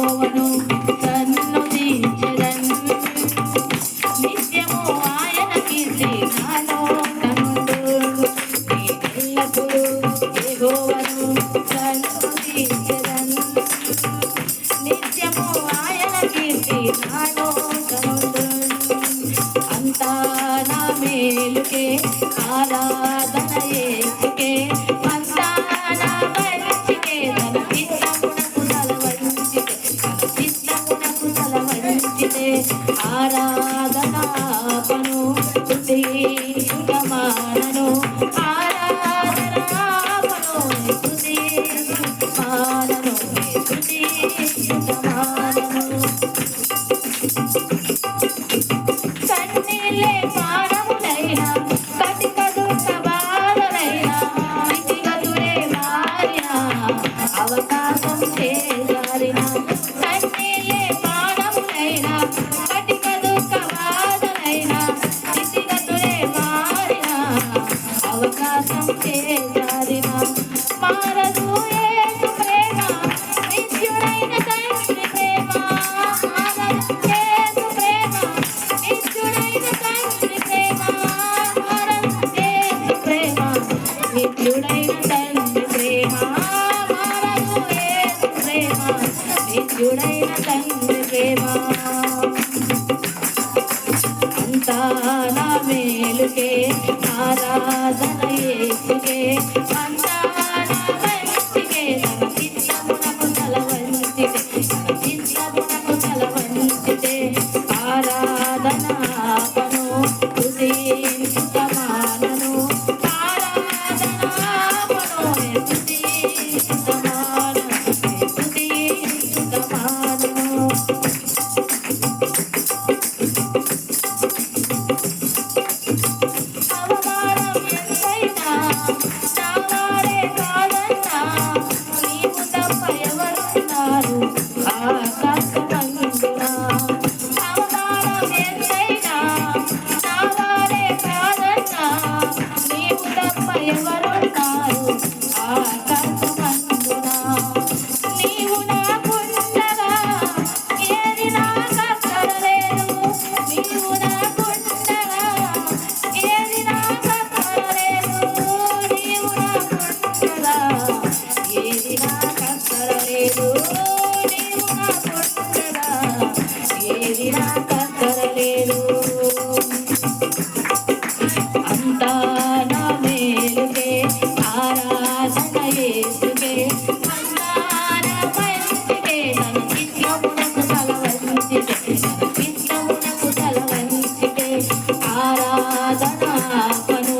యెహోవాను సన్నుతించెదన్ నిత్యము ఆయన కీర్తి నాలో కనుండు నేనెల్లప్పుడూ యెహోవాను సన్నుతించెదన్ నిత్యము ఆయన కీర్తి నాలో కనుండు అంతా నా మేలుకే ఆరాధన యేసుకే అంతా నా మంచికే తన చిత్తమునకు తల వంచితే తన చిత్తమునకు తల వంచితే ఆరాధనాపను స్తుతించుటమానను ఆరాధనాపను స్తుతించుటమానను స్తుతించుటమానను కన్నీళ్ళే పానములైనా కటిక దుఃఖ బాధలైనా స్థితిగతులే మారినా అవకాశం చేజారినా కన్నీళ్ళే పానములైనా కటిక దుఃఖ బాధలైనా స్థితిగతులే మారినా అవకాశం చేజారినా మారదు యేసు ప్రేమ నిత్యుడైన తండ్రి ప్రేమ మారదు యేసు ప్రేమ నిత్యుడైన తండ్రి ప్రేమ మారదు యేసు ప్రేమ నిత్యుడైన తండ్రి ప్రేమ మారదు యేసు ప్రేమ నిత్యుడైన తండ్రి ప్రేమ అంతా నా మేలుకే ఆరాధన యేసుకే అంతా నా మంచికే తన చిత్తమునకు తల వంచితే తన చిత్తమునకు తల వంచితే ఆరాధనాపను స్తుతించుటమానను ఆరాధనాపను స్తుతించుటమానను స్తుతించుటమానను అవమానం ఎంతైనా నా వాడే కాదన్నా నీవు తప్ప ఎవరున్నారు ఆకాశమందున అవమానం ఎంతైనా నా వాడే కాదన్నా నీవు తప్ప ఎవరున్నారు ఆకాశమందున నీవు నాకుండగా ఏది నాకక్కరలేదు నీవు నాకుండగా ఏది నాకక్కరలేదు నీవు నాకుండగా ఏది నాకక్కరలేదు నీవు నాకుండగా ఏది నాకక్కరలేదు అంతా నా మేలుకే ఆరాధన యేసుకే అంతా నా మంచికే తన చిత్తమునకు తల వంచితే తన చిత్తమునకు తల వంచితే ఆరాధనాపను